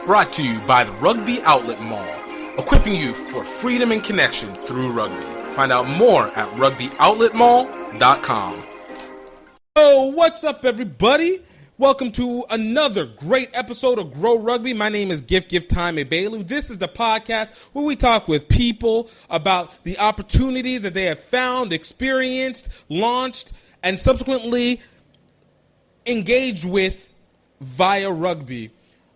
Brought to you by the Rugby Outlet Mall, equipping you for freedom and connection through rugby. Find out more at rugbyoutletmall.com. Oh, what's up, everybody? Welcome to another great episode of Grow Rugby. My name is GiftTime Bailey. This is the podcast where we talk with people about the opportunities that they have found, experienced, launched, and subsequently engaged with via rugby.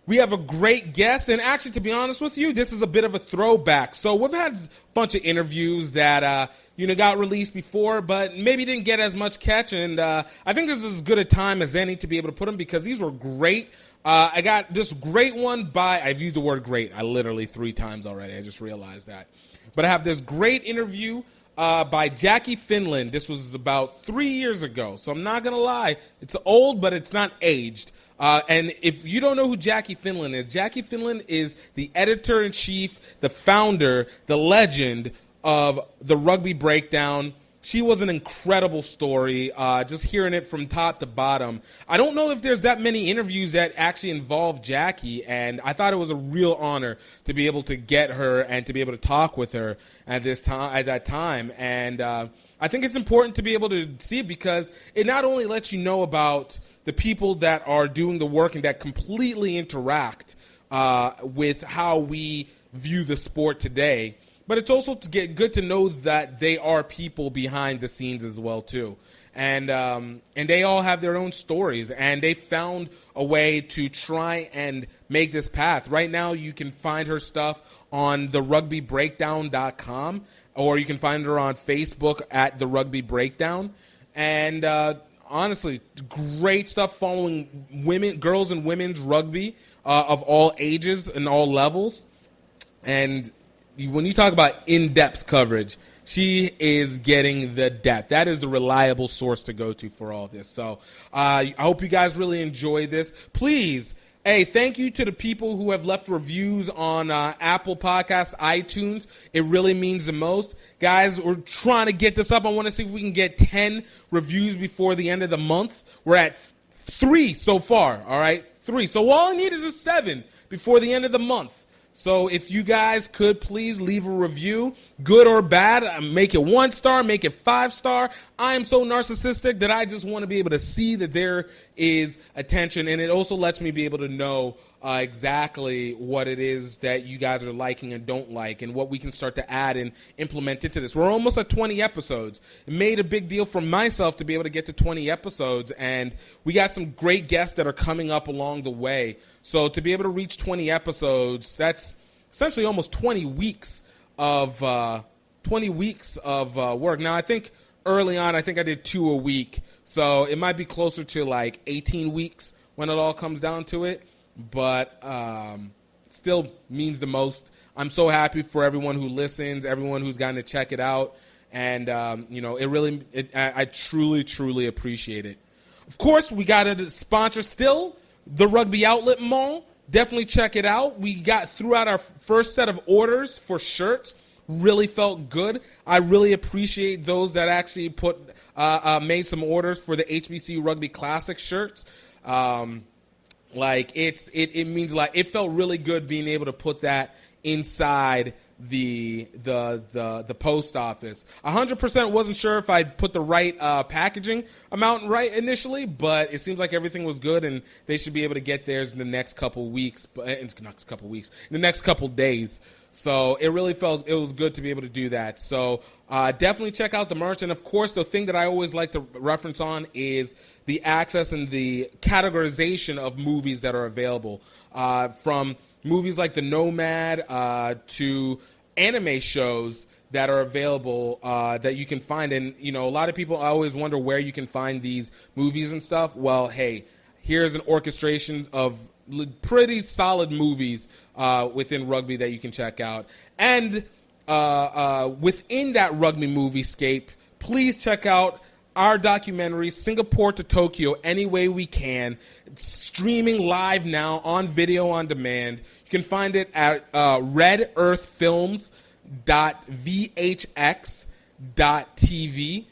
We have a great guest, and actually, to be honest with you, this is a bit of a throwback. So we've had a bunch of interviews that got released before, but maybe didn't get as much catch. And I think this is as good a time as any to be able to put them because these were great. I got this great one I've used the word great, literally 3 times already. I just realized that. But I have this great interview by Jackie Finlan. This was about 3 years ago. So I'm not going to lie. It's old, but it's not aged. And if you don't know who Jackie Finlan is the editor-in-chief, the founder, the legend of the Rugby Breakdown. She was an incredible story, just hearing it from top to bottom. I don't know if there's that many interviews that actually involve Jackie, and I thought it was a real honor to be able to get her and to be able to talk with her at that time. And I think it's important to be able to see it because it not only lets you know about the people that are doing the work and that completely interact with how we view the sport today, but it's also to get good to know that they are people behind the scenes as well too, and they all have their own stories, and they found a way to try and make this path. Right now, you can find her stuff on the rugbybreakdown.com, or you can find her on Facebook at the Rugby Breakdown, and honestly, great stuff following girls and women's rugby of all ages and all levels, and when you talk about in-depth coverage, she is getting the depth. That is the reliable source to go to for all this. So I hope you guys really enjoy this. Please, thank you to the people who have left reviews on Apple Podcasts, iTunes. It really means the most. Guys, we're trying to get this up. I want to see if we can get 10 reviews before the end of the month. We're at 3 so far, all right? 3. So all I need is a 7 before the end of the month. So if you guys could please leave a review, good or bad, make it 1 star, make it 5 star. I am so narcissistic that I just want to be able to see that there is attention, and it also lets me be able to know exactly what it is that you guys are liking and don't like, and what we can start to add and implement into this. We're almost at 20 episodes. It made a big deal for myself to be able to get to 20 episodes, and we got some great guests that are coming up along the way. So to be able to reach 20 episodes, that's essentially almost 20 weeks of work. Now, I think early on, I did 2 a week, so it might be closer to like 18 weeks when it all comes down to it. But still means the most. I'm so happy for everyone who listens, everyone who's gotten to check it out, and I truly appreciate it. Of course, we got a sponsor still, the Rugby Outlet Mall. Definitely check it out. We got through out our first set of orders for shirts. Really felt good. I really appreciate those that actually made some orders for the HBC Rugby Classic shirts. It means a lot. It felt really good being able to put that inside the post office. 100% wasn't sure if I'd put the right packaging amount right initially, but it seems like everything was good, and they should be able to get theirs in the next couple weeks, in the next couple days. So it really felt it was good to be able to do that. So definitely check out the merch. And, of course, the thing that I always like to reference on is the access and the categorization of movies that are available, from movies like The Nomad to anime shows that are available that you can find. And, a lot of people always wonder where you can find these movies and stuff. Well, hey, here's an orchestration of pretty solid movies within rugby that you can check out. And within that rugby movie scape, please check out our documentary, Singapore to Tokyo, Any Way We Can. It's streaming live now on video on demand. You can find it at redearthfilms.vhx.tv.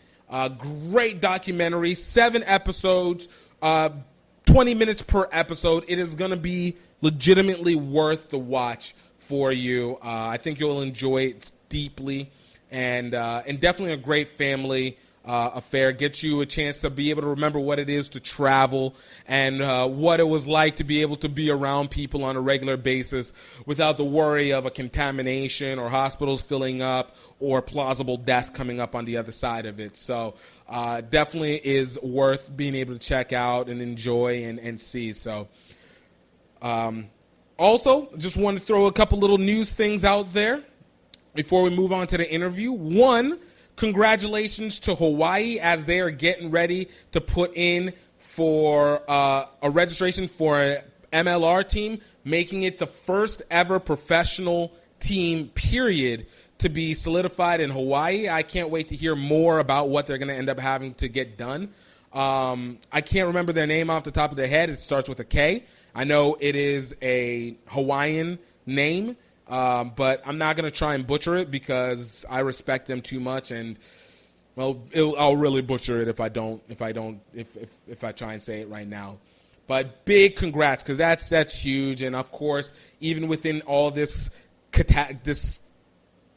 Great documentary, 7 episodes, 20 minutes per episode. It is going to be legitimately worth the watch for you. I think you'll enjoy it deeply, and definitely a great family affair. Gets you a chance to be able to remember what it is to travel and what it was like to be able to be around people on a regular basis without the worry of a contamination or hospitals filling up or plausible death coming up on the other side of it. So definitely is worth being able to check out and enjoy and see. So also, just want to throw a couple little news things out there before we move on to the interview. One, congratulations to Hawaii as they are getting ready to put in for a registration for an MLR team, making it the first ever professional team, period, to be solidified in Hawaii. I can't wait to hear more about what they're going to end up having to get done. I can't remember their name off the top of their head. It starts with a K. I know it is a Hawaiian name, but I'm not going to try and butcher it because I respect them too much, and well, I'll really butcher it if I try and say it right now. But big congrats, because that's huge, and of course, even within all this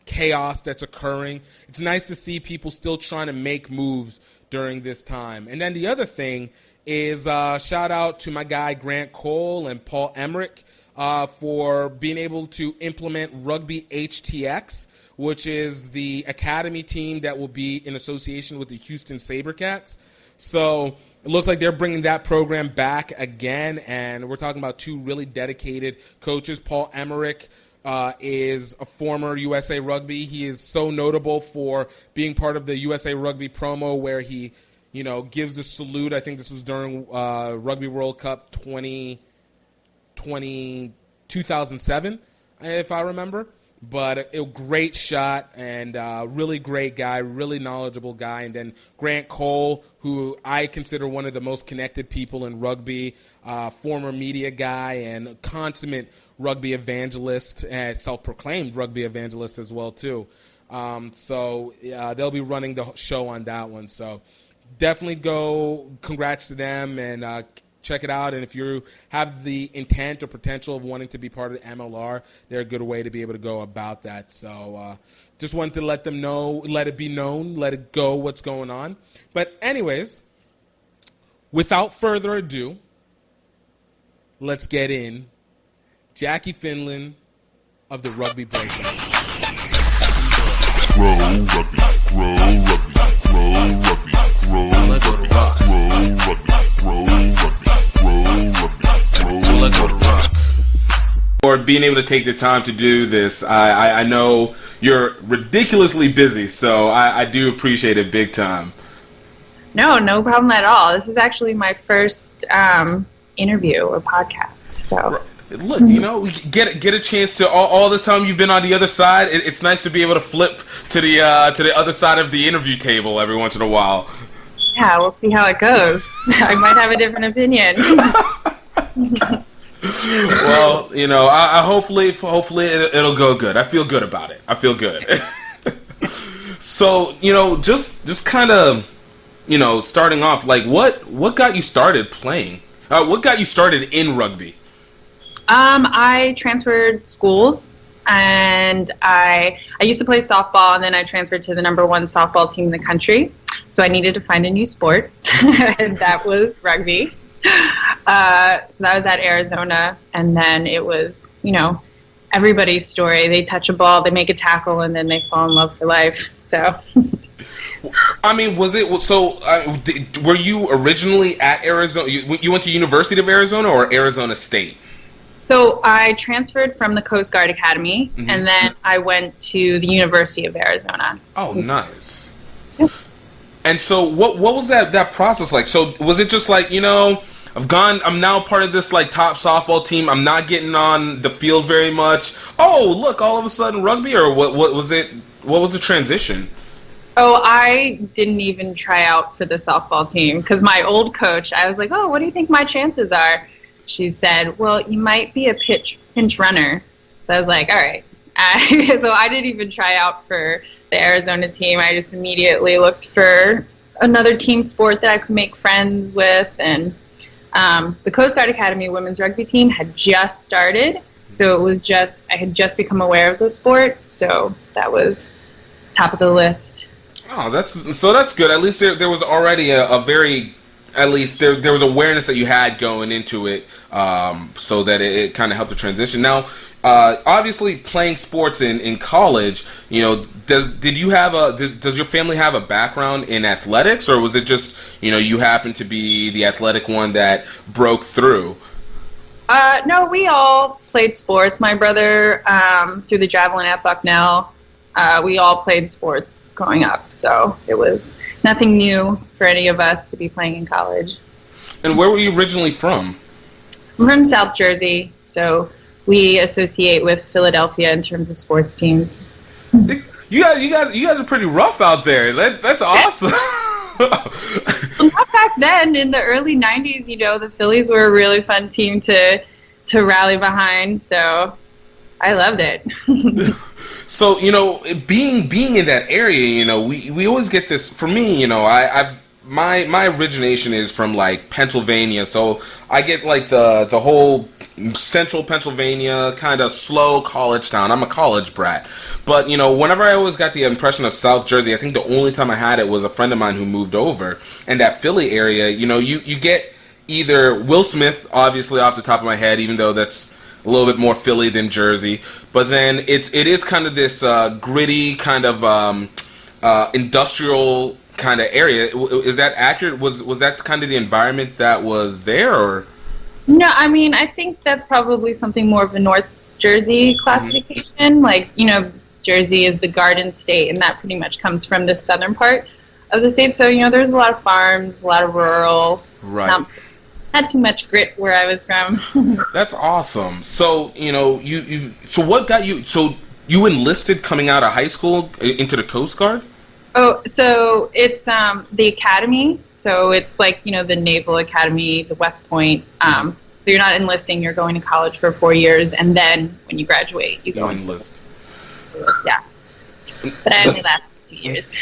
chaos that's occurring, it's nice to see people still trying to make moves during this time. And then the other thing is shout out to my guy Grant Cole and Paul Emmerich for being able to implement Rugby HTX, which is the academy team that will be in association with the Houston SaberCats. So it looks like they're bringing that program back again, and we're talking about two really dedicated coaches. Paul Emmerich is a former USA Rugby. He is so notable for being part of the USA Rugby promo where he, gives a salute. I think this was during Rugby World Cup 2007, if I remember. But a great shot and really great guy, really knowledgeable guy. And then Grant Cole, who I consider one of the most connected people in rugby, former media guy and consummate rugby evangelist, and self-proclaimed rugby evangelist as well, too. So they'll be running the show on that one. So definitely go, congrats to them, and check it out. And if you have the intent or potential of wanting to be part of the MLR, they're a good way to be able to go about that. So just wanted to let them know, let it be known, let it go what's going on. But anyways, without further ado, let's get in. Jackie Finlan of the Rugby Breakdown. Grow rugby, grow rugby, grow rugby, grow rugby, grow rugby. For being able to take the time to do this. I know you're ridiculously busy, so I do appreciate it big time. No problem at all. This is actually my first interview or podcast. So look, we get a chance to all this time you've been on the other side. It's nice to be able to flip to the other side of the interview table every once in a while. Yeah, we'll see how it goes. I might have a different opinion. Well, I hopefully it'll go good. I feel good about it. I feel good. So, just kind of, starting off, like what got you started playing? What got you started in rugby? I transferred schools, and I used to play softball, and then I transferred to the number one softball team in the country. So I needed to find a new sport, and that was rugby. So that was at Arizona, and then it was, everybody's story. They touch a ball, they make a tackle, and then they fall in love for life. So. I mean, was it so? Were you originally at Arizona? You went to University of Arizona or Arizona State? So I transferred from the Coast Guard Academy, and then I went to the University of Arizona. Oh, nice. Yeah. And so what was that process like? So was it just like, I'm now part of this like top softball team. I'm not getting on the field very much. Oh, look, all of a sudden rugby, or what was it? What was the transition? Oh, I didn't even try out for the softball team because my old coach, I was like, oh, what do you think my chances are? She said, well, you might be a pinch runner. So I was like, all right. So I didn't even try out for the Arizona team. I just immediately looked for another team sport that I could make friends with. And The Coast Guard Academy women's rugby team had just started, so it was just, I had just become aware of the sport, so that was top of the list. Oh, that's good. At least there was already a very, at least there was awareness that you had going into it, so that it kind of helped the transition. Now, obviously, playing sports in college, you know, does your family have a background in athletics, or was it just, you know, you happened to be the athletic one that broke through? No, we all played sports. My brother, through the javelin at Bucknell, we all played sports growing up, so it was nothing new for any of us to be playing in college. And where were you originally from? I'm from South Jersey, so we associate with Philadelphia in terms of sports teams. You guys are pretty rough out there. That's awesome. Not back then, in the early 90s, you know, the Phillies were a really fun team to rally behind, so I loved it. So, you know, being in that area, you know, we always get this. For me, you know, my origination is from like Pennsylvania, so I get like the whole central Pennsylvania kind of slow college town. I'm a college brat, but you know, whenever I always got the impression of South Jersey, I think the only time I had it was a friend of mine who moved over, and that Philly area, you know, you get either Will Smith, obviously off the top of my head, even though that's a little bit more Philly than Jersey, but then it is kind of this gritty kind of industrial kind of area. Is that accurate? Was that kind of the environment that was there, or? No, I mean, I think that's probably something more of a North Jersey classification. Mm-hmm. Like, you know, Jersey is the Garden State, and that pretty much comes from the southern part of the state. So, you know, there's a lot of farms, a lot of rural. Right. Not too much grit where I was from. That's awesome. So, you know, so what got you, so you enlisted coming out of high school into the Coast Guard? Oh, so it's the academy. So it's like, you know, the Naval Academy, the West Point. So you're not enlisting, you're going to college for 4 years, and then when you graduate, you go enlist. Yeah. But I only lasted 2 years.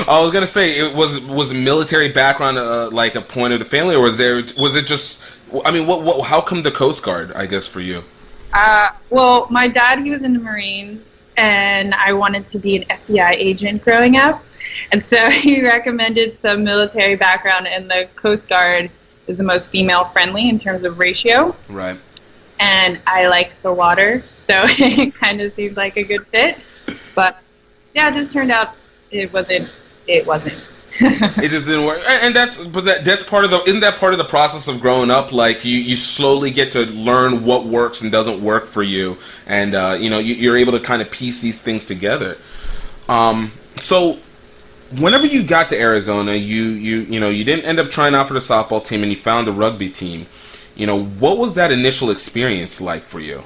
I was gonna say, it was military background like a point of the family, or was it just? I mean, what? How come the Coast Guard? I guess for you. Well, my dad, he was in the Marines, and I wanted to be an FBI agent growing up, and so he recommended some military background, and the Coast Guard is the most female friendly in terms of ratio. Right. And I like the water, so it kind of seemed like a good fit, but yeah, it just turned out. It wasn't. It just didn't work, and that's part of the. Isn't that part of the process of growing up? Like you slowly get to learn what works and doesn't work for you, and you know, you're able to kind of piece these things together. So, whenever you got to Arizona, you know, you didn't end up trying out for the softball team, and you found the rugby team. You know, what was that initial experience like for you?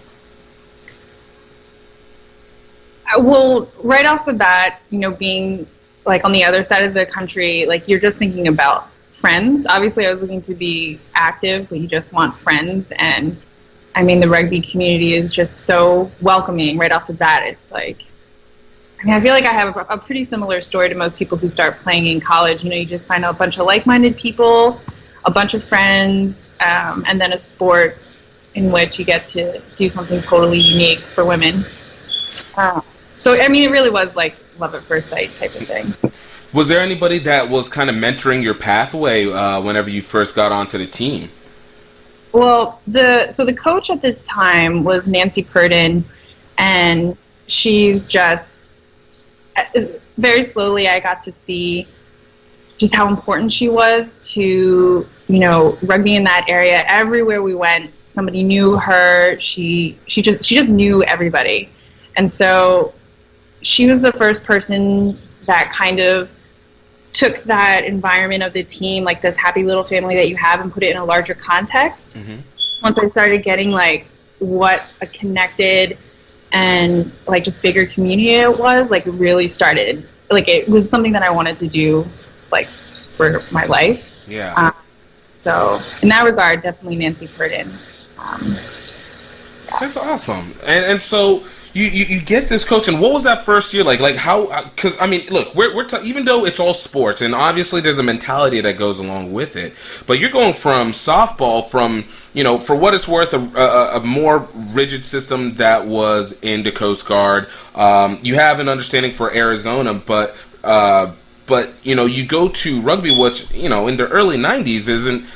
Well, right off the bat, you know, being like on the other side of the country, like you're just thinking about friends. Obviously, I was looking to be active, but you just want friends. And I mean, the rugby community is just so welcoming right off the bat. It's like, I mean, I feel like I have a pretty similar story to most people who start playing in college. You know, you just find a bunch of like-minded people, a bunch of friends, and then a sport in which you get to do something totally unique for women. So, I mean, it really was like love at first sight type of thing. Was there anybody that was kind of mentoring your pathway whenever you first got onto the team? Well, the coach at the time was Nancy Purdon, and she's just, very slowly I got to see just how important she was to, you know, rugby in that area. Everywhere we went, somebody knew her. She just knew everybody. And so she was the first person that kind of took that environment of the team, like this happy little family that you have, and put it in a larger context. Mm-hmm. Once I started getting like what a connected and like just bigger community it was, like it really started, like it was something that I wanted to do like for my life. Yeah. So in that regard, definitely Nancy Purdon. That's awesome. And so, you get this coach, and what was that first year like? Like how? Because I mean, look, even though it's all sports, and obviously there's a mentality that goes along with it, but you're going from softball, from for what it's worth, a more rigid system that was in the Coast Guard. You have an understanding for Arizona, but you go to rugby, which in the early '90s isn't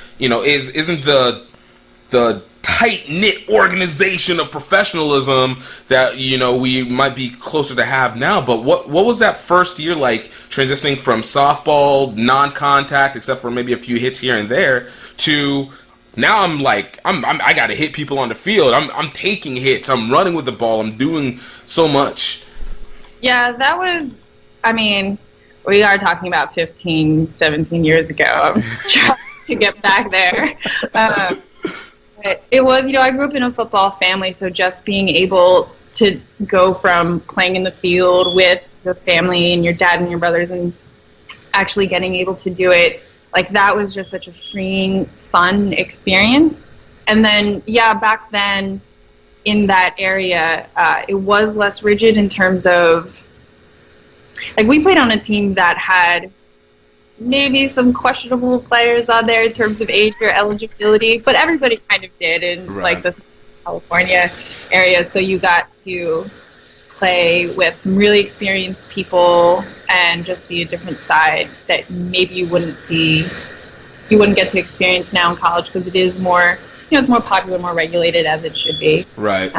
the tight-knit organization of professionalism that we might be closer to have now. But what was that first year like, transitioning from softball, non-contact except for maybe a few hits here and there, to now I got to hit people on the field. I'm taking hits, I'm running with the ball, I'm doing so much. Yeah, that was, I mean, we are talking about 15, 17 years ago. I'm trying to get back there. It was, I grew up in a football family, so just being able to go from playing in the field with the family and your dad and your brothers and actually getting able to do it, like that was just such a freeing, fun experience. And then, back then in that area, it was less rigid in terms of, like, we played on a team that had maybe some questionable players on there in terms of age or eligibility, but everybody kind of did in like the California area. So you got to play with some really experienced people and just see a different side that maybe you wouldn't get to experience now in college, because it is more, it's more popular, more regulated, as it should be. Right.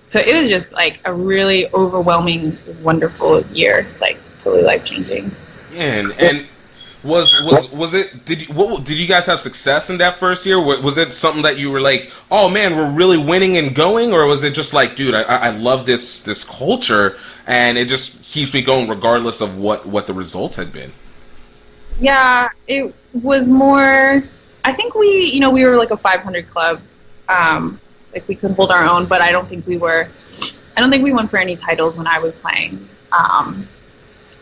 So it was just like a really overwhelming, wonderful year, like totally life-changing. And was it? Did you guys have success in that first year? Was it something that you were like, oh man, we're really winning and going, or was it just like, dude, I love this culture and it just keeps me going regardless of what the results had been? Yeah, it was more. I think we were like a 500 club, like we could hold our own, but I don't think we won for any titles when I was playing. I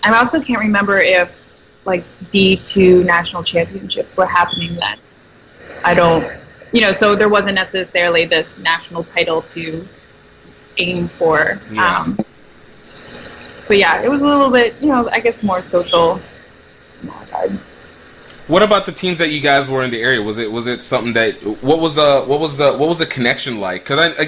also can't remember if like D2 national championships were happening then. I don't, so there wasn't necessarily this national title to aim for. Yeah. But yeah, it was a little bit, I guess more social in that regard. What about the teams that you guys were in the area? Was it something that what was the connection like? Because I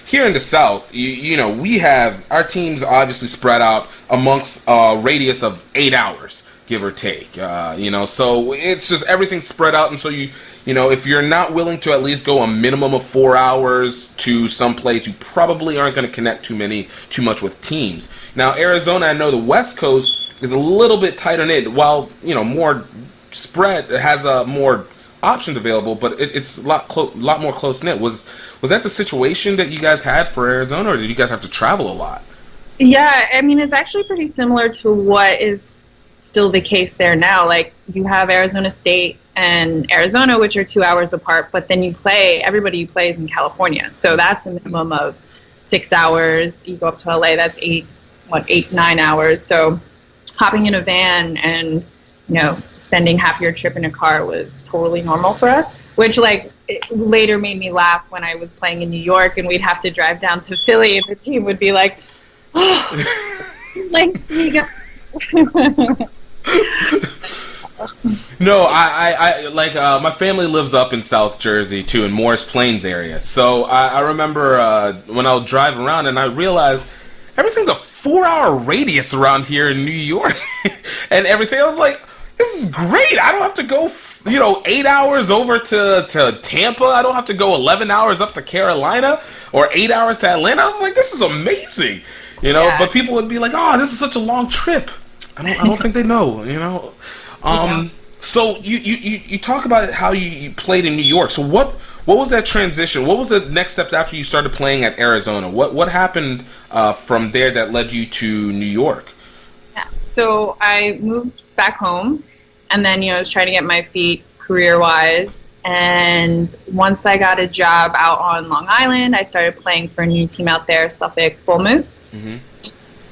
here in the South, we have our teams obviously spread out amongst a radius of 8 hours, give or take. So it's just everything's spread out, and so if you're not willing to at least go a minimum of 4 hours to some place, you probably aren't going to connect too much with teams. Now Arizona, I know the West Coast is a little bit tighter knit, while more spread, has more options available, but it's a lot more close knit. Was that the situation that you guys had for Arizona, or did you guys have to travel a lot? Yeah, I mean, it's actually pretty similar to what is still the case there now. Like, you have Arizona State and Arizona, which are 2 hours apart, but then everybody you play is in California, so that's a minimum of 6 hours. You go up to LA, that's 9 hours. So hopping in a van and spending half your trip in a car was totally normal for us, which it later made me laugh when I was playing in New York and we'd have to drive down to Philly and the team would be like, oh, thanks, Miga. No, I my family lives up in South Jersey too, in Morris Plains area. So I remember when I would drive around and I realized everything's a 4-hour radius around here in New York and everything. I was like, this is great. I don't have to go, 8 hours over to Tampa. I don't have to go 11 hours up to Carolina or 8 hours to Atlanta. I was like, this is amazing, Yeah. But people would be like, oh, this is such a long trip. I don't think they know, Yeah. So you talk about how you played in New York. So what was that transition? What was the next step after you started playing at Arizona? What happened from there that led you to New York? Yeah. So I moved back home, and then I was trying to get my feet career-wise. And once I got a job out on Long Island, I started playing for a new team out there, Suffolk Bull Moose. Mm-hmm.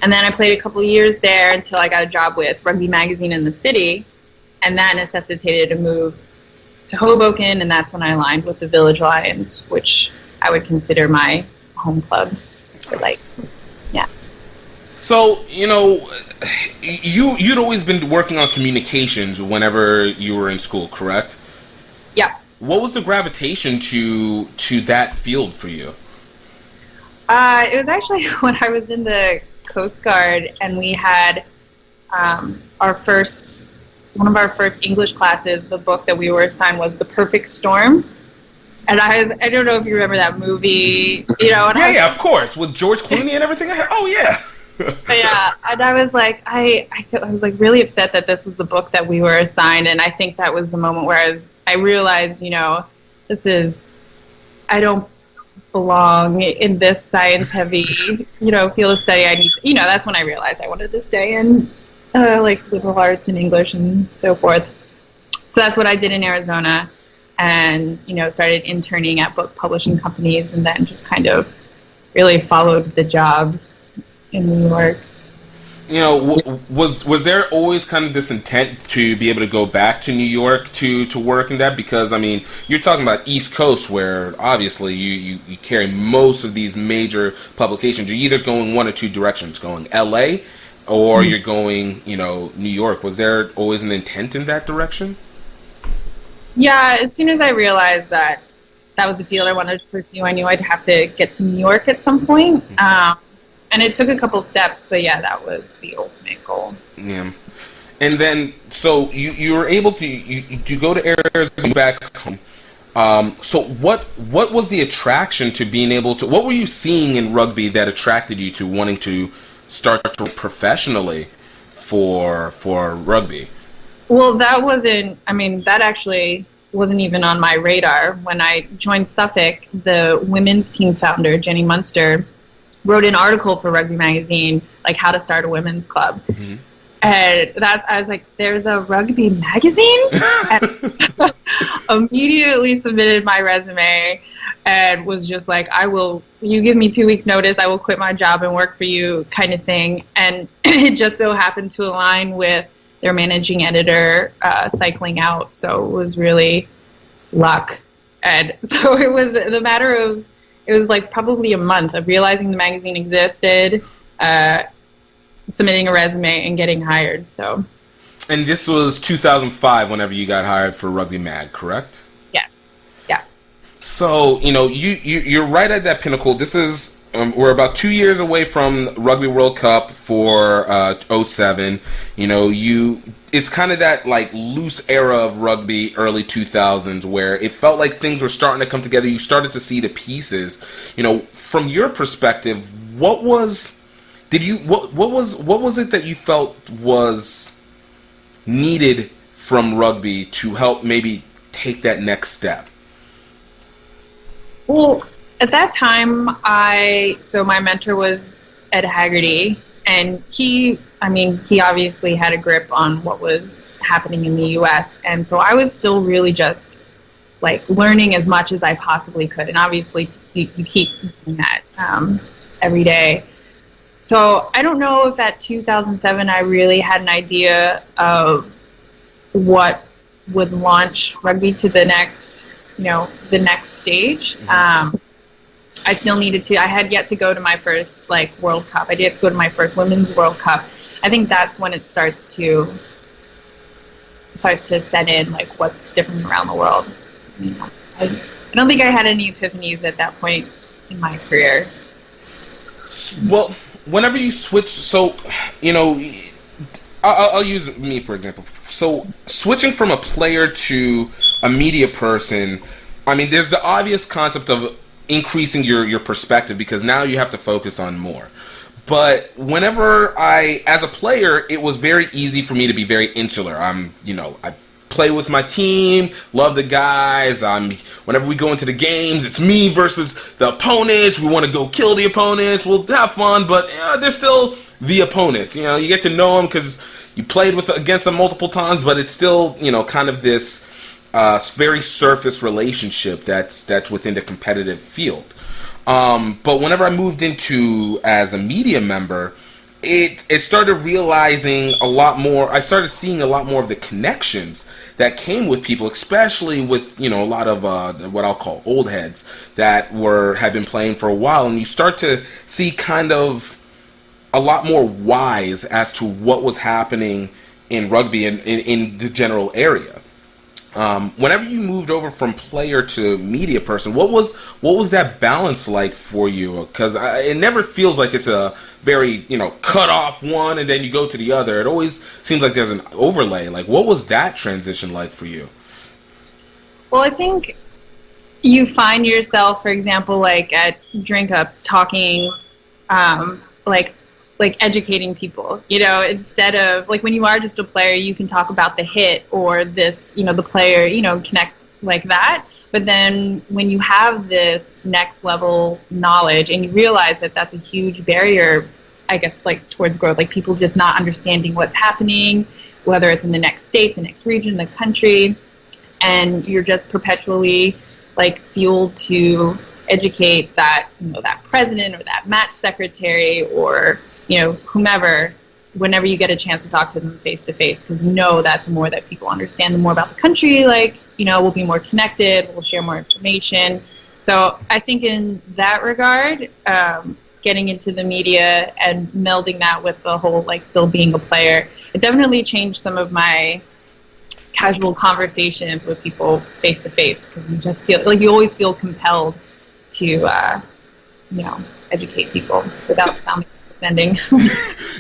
And then I played a couple of years there until I got a job with Rugby magazine in the city, and that necessitated a move to Hoboken, and that's when I aligned with the Village Lions, which I would consider my home club for Yeah. So, you'd always been working on communications whenever you were in school, correct? Yeah. What was the gravitation to that field for you? It was actually when I was in the Coast Guard, and we had one of our first English classes. The book that we were assigned was The Perfect Storm, and I don't know if you remember that movie. Yeah, of course, with George Clooney and everything. Oh yeah. Yeah, and I was like, I was like really upset that this was the book that we were assigned, and I think that was the moment where I realized, I don't belong in this science-heavy, field of study. I need, that's when I realized I wanted to stay in, liberal arts and English and so forth. So that's what I did in Arizona, and, started interning at book publishing companies, and then just kind of really followed the jobs in New York. Was there always kind of this intent to be able to go back to New York to work in that? Because, you're talking about East Coast, where obviously you carry most of these major publications. You're either going one or two directions, going LA or you're going, New York. Was there always an intent in that direction? Yeah, as soon as I realized that was the field I wanted to pursue, I knew I'd have to get to New York at some point. And it took a couple steps, but yeah, that was the ultimate goal. Yeah. And then, so you were able to, you go to Arizona, back home. So what was the attraction to being able to, what were you seeing in rugby that attracted you to wanting to start professionally for rugby? Well, that actually wasn't even on my radar. When I joined Suffolk, the women's team founder, Jenny Munster, wrote an article for Rugby magazine, like how to start a women's club. Mm-hmm. And I was like, there's a rugby magazine? And immediately submitted my resume and was just like, you give me 2 weeks notice, I will quit my job and work for you, kind of thing. And it just so happened to align with their managing editor cycling out. So it was really luck. And so it was the matter of, it was like probably a month of realizing the magazine existed, submitting a resume, and getting hired. So, and this was 2005 whenever you got hired for Rugby Mag, correct? Yeah. Yeah. So, you're right at that pinnacle. This is, we're about 2 years away from Rugby World Cup for 2007. It's kind of that like loose era of rugby, early 2000s, where it felt like things were starting to come together. You started to see the pieces. From your perspective, what was it that you felt was needed from rugby to help maybe take that next step? Well, at that time, my mentor was Ed Haggerty, and he obviously had a grip on what was happening in the U.S., and so I was still really just, like, learning as much as I possibly could, and obviously you keep doing that every day. So I don't know if at 2007 I really had an idea of what would launch rugby to the next stage. I still needed to. I had yet to go to my first World Cup. I had yet to go to my first Women's World Cup. I think that's when it starts to set in, like, what's different around the world. I don't think I had any epiphanies at that point in my career. Well, whenever you switch, so I'll use me for example. So switching from a player to a media person, there's the obvious concept of increasing your perspective, because now you have to focus on more. But whenever as a player, it was very easy for me to be very insular. I play with my team, love the guys. Whenever we go into the games, it's me versus the opponents. We want to go kill the opponents. We'll have fun, but they're still the opponents. You get to know them because you played against them multiple times, but it's still, kind of this very surface relationship that's within the competitive field. But whenever I moved into as a media member, it started realizing a lot more. I started seeing a lot more of the connections that came with people, especially with a lot of what I'll call old heads that had been playing for a while, and you start to see kind of a lot more wise as to what was happening in rugby and in the general area. Whenever you moved over from player to media person, what was that balance like for you? Because it never feels like it's a very cut off one and then you go to the other. It always seems like there's an overlay. Like, what was that transition like for you? Well, I think you find yourself, for example, like at drink ups, talking, like educating people, instead of like when you are just a player, you can talk about the hit or this, the player, connects like that. But then when you have this next level knowledge and you realize that that's a huge barrier, I guess, like towards growth, like people just not understanding what's happening, whether it's in the next state, the next region, the country, and you're just perpetually like fueled to educate that, that president or that match secretary or whomever, whenever you get a chance to talk to them face to face, because that the more that people understand, the more about the country, like, we'll be more connected, we'll share more information. So I think in that regard, getting into the media and melding that with the whole, like, still being a player, it definitely changed some of my casual conversations with people face to face, because you just feel like you always feel compelled to, educate people without sounding condescending.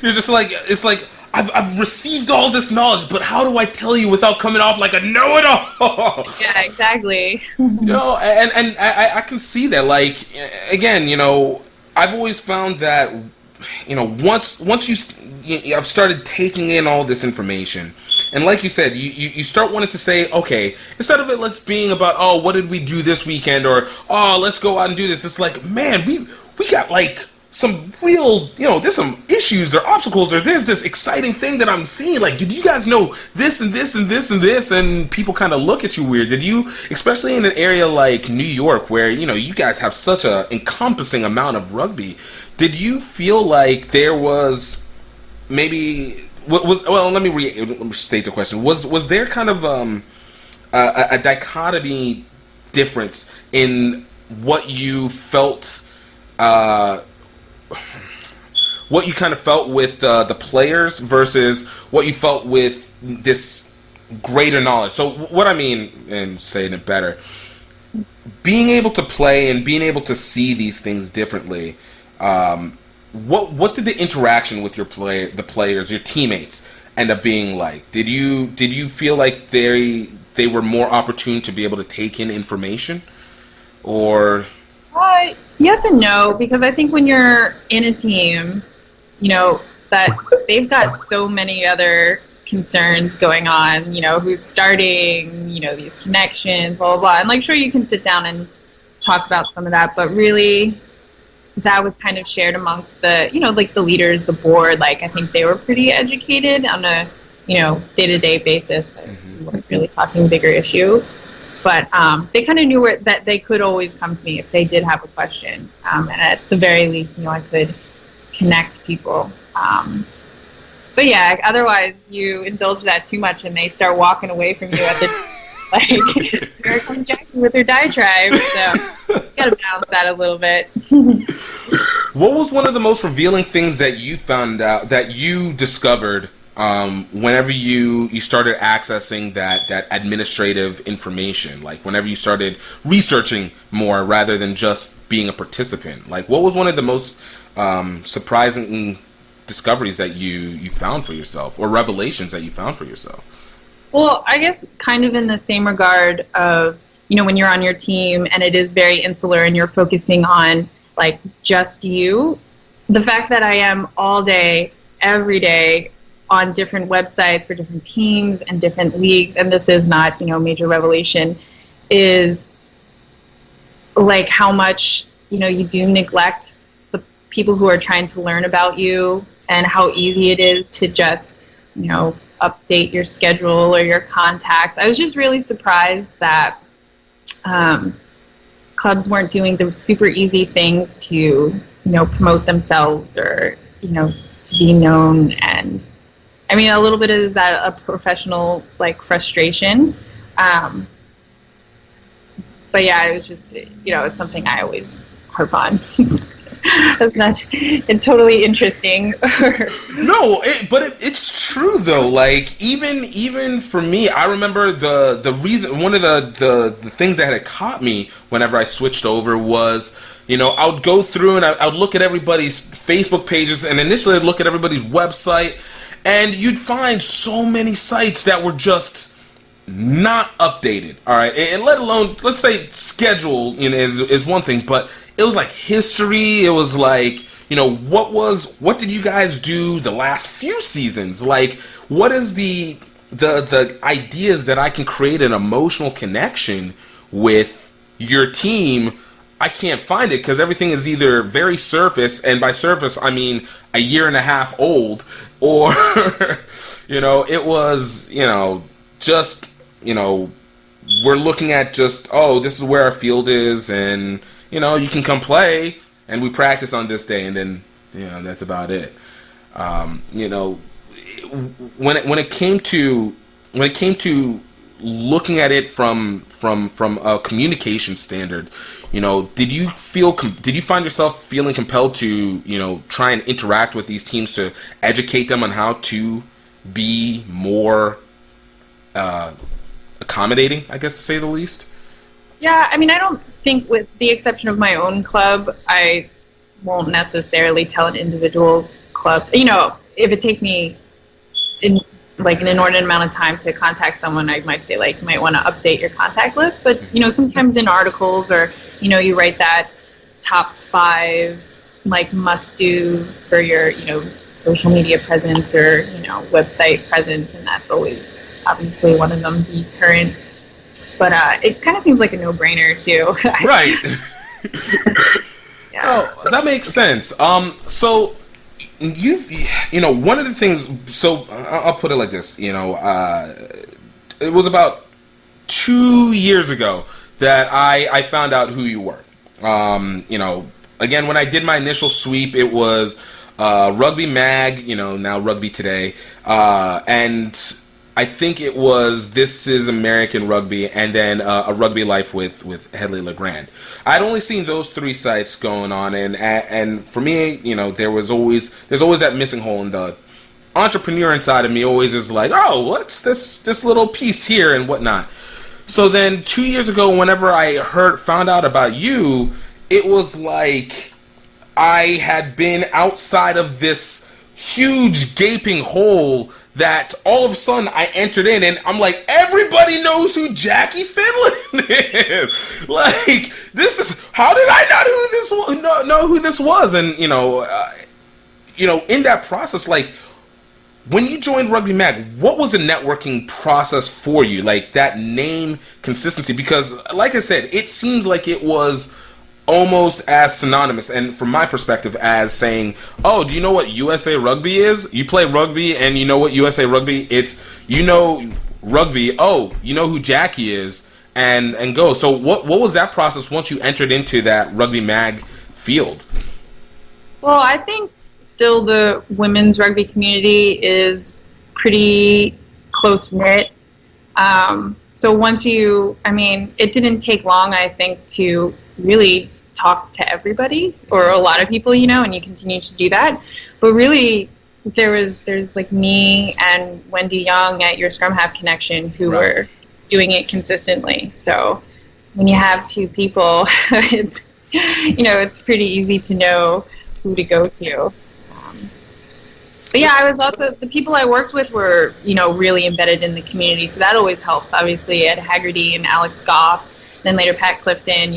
You're just like, it's like, I've received all this knowledge, but how do I tell you without coming off like a know-it-all? Yeah, exactly. And I can see that. Like, again, I've always found that, once I've started taking in all this information, and like you said, you start wanting to say, okay, instead of it, let's being about, oh, what did we do this weekend, or, oh, let's go out and do this. It's like, man, we got like some real, there's some issues or obstacles, or there's this exciting thing that I'm seeing. Like, did you guys know this and this and this and this? And people kind of look at you weird. Did you, especially in an area like New York, where, you guys have such a encompassing amount of rugby, did you feel like there was maybe, let me restate the question. Was there kind of a dichotomy difference in what you felt, what you kind of felt with the players versus what you felt with this greater knowledge? So what I mean, and saying it better, being able to play and being able to see these things differently, what did the interaction with the players, your teammates, end up being like? Did you feel like they were more opportune to be able to take in information, or? Yes and no, because I think when you're in a team, that they've got so many other concerns going on, who's starting, these connections, blah, blah, blah. And, like, sure, you can sit down and talk about some of that, but really that was kind of shared amongst the, like the leaders, the board. Like, I think they were pretty educated on a, day-to-day basis. We weren't really talking bigger issue. But they kind of knew that they could always come to me if they did have a question. And at the very least, I could connect people. But yeah, otherwise you indulge that too much and they start walking away from you at the like, here comes Jackie with her diatribe. So you gotta balance that a little bit. What was one of the most revealing things that you found out, that you discovered, whenever you started accessing that administrative information, like whenever you started researching more rather than just being a participant? Like, what was one of the most surprising discoveries that you found for yourself, or revelations that you found for yourself? Well, I guess kind of in the same regard of, when you're on your team and it is very insular and you're focusing on like just you, the fact that I am all day, every day, on different websites for different teams and different leagues, and this is not, major revelation, is like how much, you do neglect the people who are trying to learn about you, and how easy it is to just, update your schedule or your contacts. I was just really surprised that clubs weren't doing the super easy things to, promote themselves or, to be known. And I mean, a little bit is that a professional like frustration. But yeah, it was just, it's something I always harp on. That's not totally interesting. No, it's true though. Like even for me, I remember the reason, one of the things that had caught me whenever I switched over was, I would go through and I would look at everybody's Facebook pages, and initially I'd look at everybody's website, and you'd find so many sites that were just not updated, all right, and let alone, let's say, schedule, is one thing, but it was like history. It was like, what did you guys do the last few seasons? Like, what is the ideas that I can create an emotional connection with your team? I can't find it because everything is either very surface, and by surface I mean a year and a half old, or it was just we're looking at just, oh, this is where our field is, and you can come play, and we practice on this day, and then that's about it. When it came to looking at it from a communication standard, did you find yourself feeling compelled to try and interact with these teams to educate them on how to be more accommodating, I guess, to say the least? Yeah, I mean, I don't think, with the exception of my own club, I won't necessarily tell an individual club. If it takes me an inordinate amount of time to contact someone, I might say, like, you might want to update your contact list. But, sometimes in articles, or, you write that top 5, must do for your, social media presence, or, website presence, and that's always obviously one of them, be current. But it kind of seems like a no-brainer too. Right. Yeah. Oh, that makes sense. So one of the things. So I'll put it like this. It was about 2 years ago that I found out who you were. Again, when I did my initial sweep, it was Rugby Mag. Now Rugby Today, and I think it was This Is American Rugby, and then a Rugby Life with Headley LeGrand. I'd only seen those 3 sites going on, and for me, there's always that missing hole, in the entrepreneur inside of me always is like, oh, what's this little piece here and whatnot. So then 2 years ago, whenever I found out about you, it was like I had been outside of this huge gaping hole that all of a sudden I entered in, and I'm like, everybody knows who Jackie Finlan is. Like, this is, how did I not know who this was? And in that process, like, when you joined Rugby Mag, what was the networking process for you? Like, that name consistency, because like I said, it seems like it was almost as synonymous, and from my perspective, as saying, oh, do you know what USA Rugby is? You play rugby, and you know what USA Rugby, it's, rugby, oh, you know who Jackie is, and go. So what was that process once you entered into that Rugby Mag field? Well, I think still the women's rugby community is pretty close-knit. So once it didn't take long, I think, to really talk to everybody, or a lot of people, and you continue to do that. But really, there's like me and Wendy Young at your Scrum Half Connection who were doing it consistently. So when you have 2 people, it's pretty easy to know who to go to. But yeah, I was also, the people I worked with were, really embedded in the community, so that always helps. Obviously, Ed Haggerty and Alex Goff, then later Pat Clifton,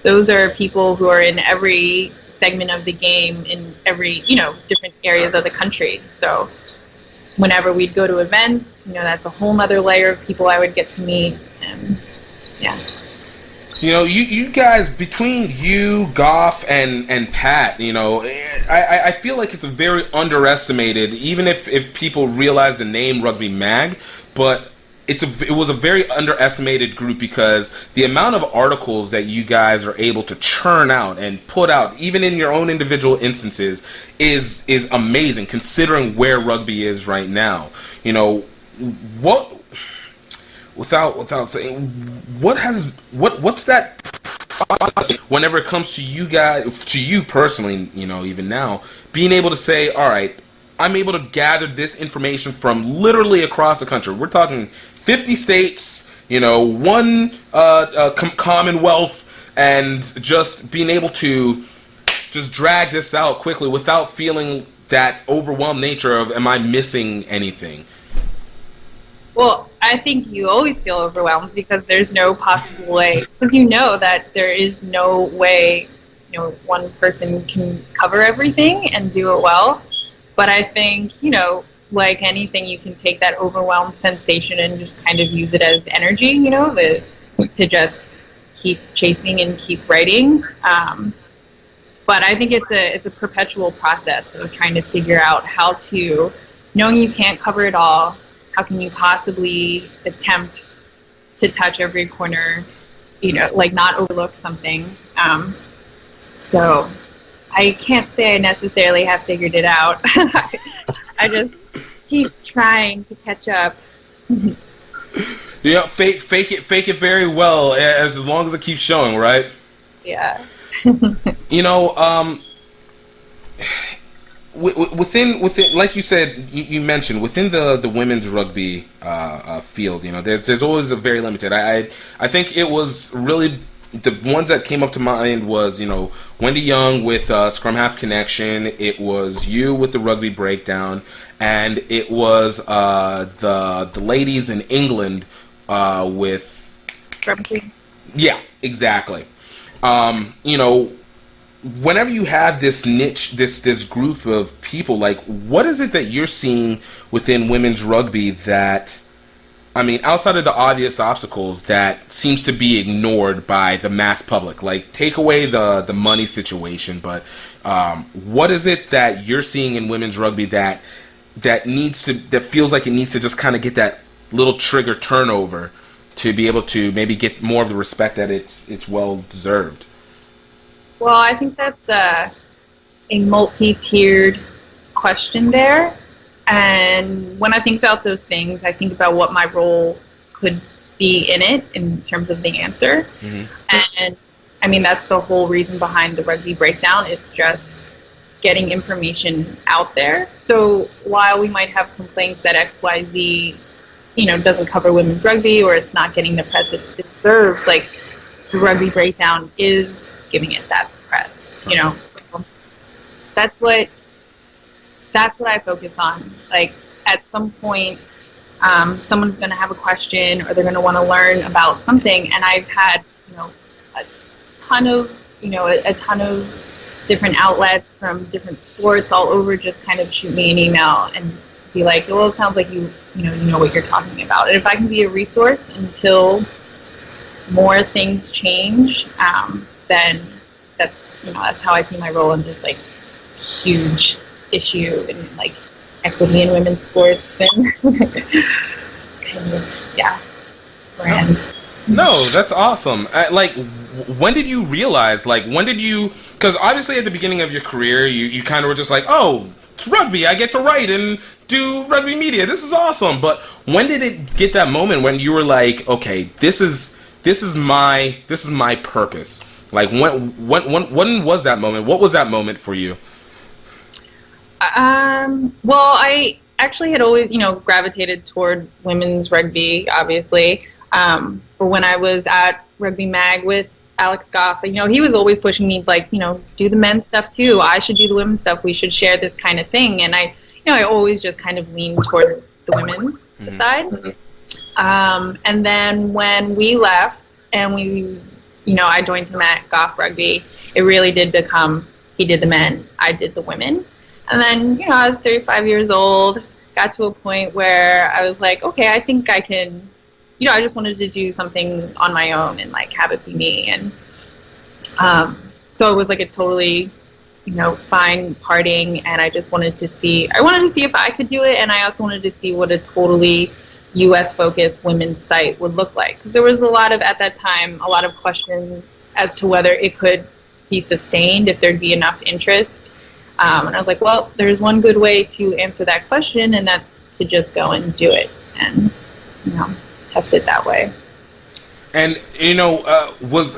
those are people who are in every segment of the game, in every, different areas of the country. So whenever we'd go to events, that's a whole other layer of people I would get to meet. And yeah. You guys, between you, Goff, and Pat, I feel like it's a very underestimated, even if people realize the name Rugby Mag, but it was a very underestimated group, because the amount of articles that you guys are able to churn out and put out, even in your own individual instances, is amazing, considering where rugby is right now. Without saying, what's that whenever it comes to you guys, to you personally, even now, being able to say, all right, I'm able to gather this information from literally across the country. We're talking 50 states, one commonwealth, and just being able to just drag this out quickly without feeling that overwhelmed nature of, am I missing anything? Well, I think you always feel overwhelmed because there's no possible way, because you know that there is no way, one person can cover everything and do it well. But I think, like anything, you can take that overwhelmed sensation and just kind of use it as energy, to just keep chasing and keep writing. But I think it's a perpetual process of trying to figure out how to, knowing you can't cover it all, how can you possibly attempt to touch every corner, like not overlook something. So I can't say I necessarily have figured it out. I just keep trying to catch up. Fake it very well, as long as it keeps showing, right? Yeah. Within, like you said, you mentioned within the women's rugby field, there's always a very limited. I think it was really the ones that came up to mind was Wendy Young with Scrum Half Connection. It was you with the Rugby Breakdown, and it was the ladies in England with Rugby. Yeah, exactly. Whenever you have this niche, this group of people, like, what is it that you're seeing within women's rugby that, outside of the obvious obstacles, that seems to be ignored by the mass public? Like, take away the money situation, but what is it that you're seeing in women's rugby that feels like it needs to just kind of get that little trigger turnover to be able to maybe get more of the respect that it's well deserved? Well, I think that's a multi-tiered question there. And when I think about those things, I think about what my role could be in it in terms of the answer. Mm-hmm. And that's the whole reason behind the Rugby Breakdown. It's just getting information out there. So while we might have complaints that XYZ, doesn't cover women's rugby, or it's not getting the press it deserves, like, the Rugby Breakdown is giving it that press, so that's what I focus on. Like, at some point, someone's going to have a question, or they're going to want to learn about something, and I've had a ton of different outlets from different sports all over just kind of shoot me an email and be like, well, it sounds like you know what you're talking about. And if I can be a resource until more things change, then that's how I see my role in this, like, huge issue in, like, equity in women's sports, and it's kind of brand. No, that's awesome. When did you realize? Because obviously at the beginning of your career, you kind of were just like, oh, it's rugby. I get to write and do rugby media. This is awesome. But when did it get that moment when you were like, okay, this is my purpose? Like, when was that moment? What was that moment for you? Well, I actually had always, gravitated toward women's rugby, obviously. But when I was at Rugby Mag with Alex Goff, he was always pushing me, like, do the men's stuff too. I should do the women's stuff. We should share this kind of thing. And I always just kind of leaned toward the women's side. And then when we left and I joined him at Goff Rugby, it really did become, he did the men, I did the women. And then, I was 35 years old, got to a point where I was like, okay, I think I can, I just wanted to do something on my own and, like, have it be me. And so it was like a totally, fine parting, and I just wanted to see if I could do it, and I also wanted to see what a totally U.S.-focused women's site would look like. Because there was at that time, a lot of questions as to whether it could be sustained, if there'd be enough interest. And I was like, well, there's one good way to answer that question, and that's to just go and do it and, test it that way. And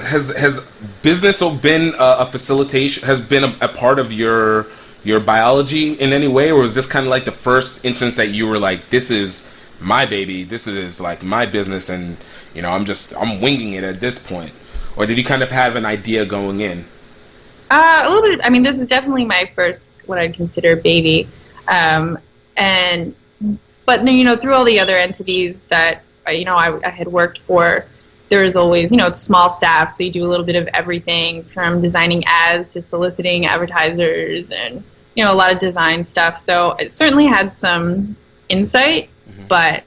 has business been a facilitation? Has been a part of your biology in any way, or was this kind of like the first instance that you were like, "This is my baby. This is like my business," and I'm winging it at this point, or did you kind of have an idea going in? A little bit. I mean, this is definitely my first what I'd consider baby, but through all the other entities that I had worked for, there was always it's small staff, so you do a little bit of everything from designing ads to soliciting advertisers, and a lot of design stuff. So it certainly had some insight, but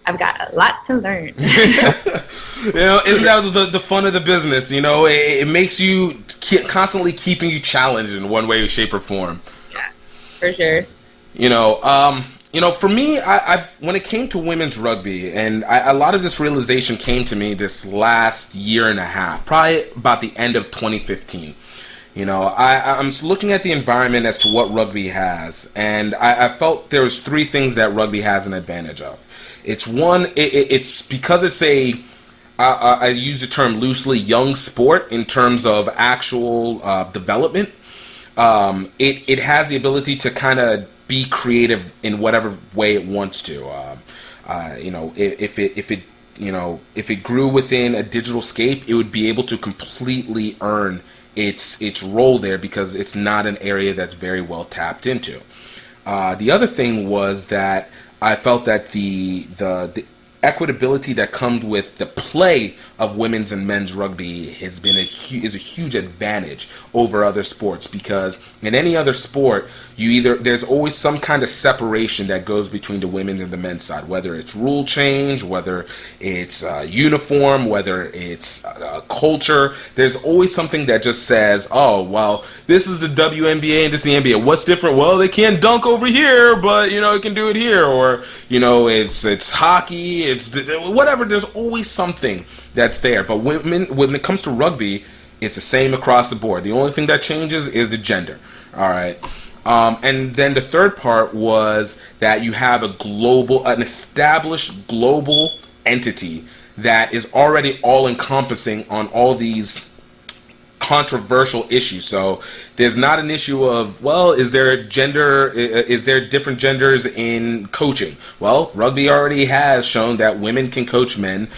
I've got a lot to learn. Isn't that the fun of the business? It makes you constantly keeping you challenged in one way, shape, or form. Yeah, for sure. For me, I've when it came to women's rugby, and a lot of this realization came to me this last year and a half, probably about the end of 2015. I'm looking at the environment as to what rugby has, and I felt there was three things that rugby has an advantage of. It's one, it's because it's I use the term loosely, young sport in terms of actual development. It has the ability to kind of be creative in whatever way it wants to. If it grew within a digital scape, it would be able to completely earn its role there because it's not an area that's very well tapped into. The other thing was that I felt that the equitability that comes with the play of women's and men's rugby is a huge advantage over other sports, because in any other sport there's always some kind of separation that goes between the women's and the men's side, whether it's rule change, whether it's uniform, whether it's culture. There's always something that just says, oh well, this is the WNBA and this is the NBA, what's different? Well, they can't dunk over here, but it can do it here, or it's hockey, it's whatever. There's always something that's there. But when it comes to rugby, it's the same across the board. The only thing that changes is the gender. All right. And then the third part was that you have an established global entity that is already all-encompassing on all these controversial issues. So there's not an issue of, well, is there different genders in coaching? Well, rugby already has shown that women can coach men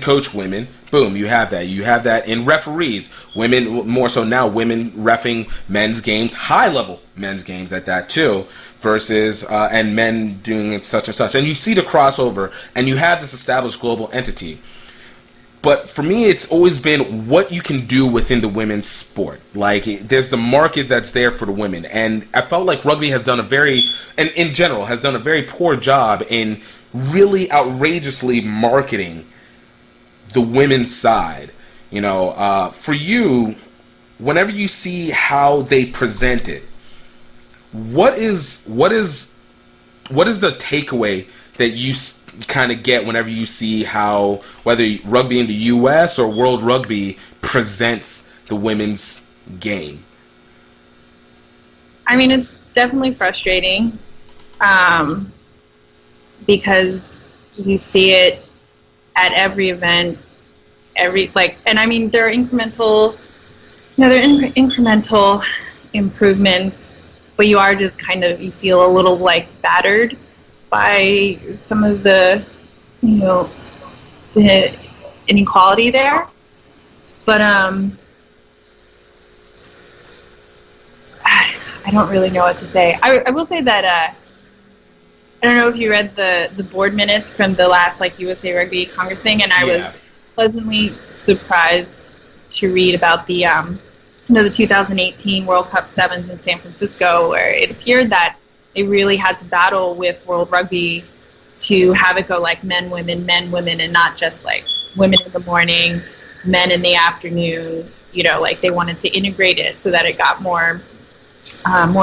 coach women. Boom, you have that. You have that in referees. Women, more so now, women reffing men's games, high-level men's games at that too, versus and men doing it such and such. And you see the crossover, and you have this established global entity. But for me, it's always been what you can do within the women's sport. Like, there's the market that's there for the women. And I felt like rugby has done in general, has done a very poor job in really outrageously marketing the women's side. For you, whenever you see how they present it, what is the takeaway that you kind of get whenever you see how, whether rugby in the U.S. or World Rugby presents the women's game? I mean, it's definitely frustrating because you see it at every event, and I mean, there are incremental improvements, but you are just you feel a little battered by some of the inequality there. But I don't really know what to say. I will say that I don't know if you read the board minutes from the last USA Rugby Congress thing, and I was pleasantly surprised to read about the the 2018 World Cup Sevens in San Francisco, where it appeared that they really had to battle with World Rugby to have it go men, women, and not just women in the morning, men in the afternoon. They wanted to integrate it so that it got more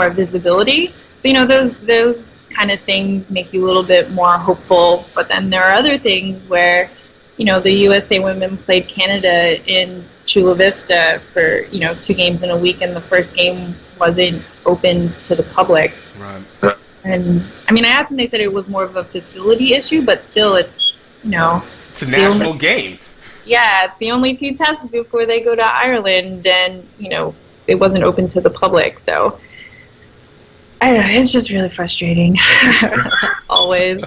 visibility. So those kind of things make you a little bit more hopeful. But then there are other things where the USA women played Canada in Chula Vista for 2 games in a week, and the first game wasn't open to the public. Right. And I mean, I asked them, they said it was more of a facility issue, but still, it's it's a national game. Yeah, it's the only 2 tests before they go to Ireland, and it wasn't open to the public. So I don't know. It's just really frustrating. Always.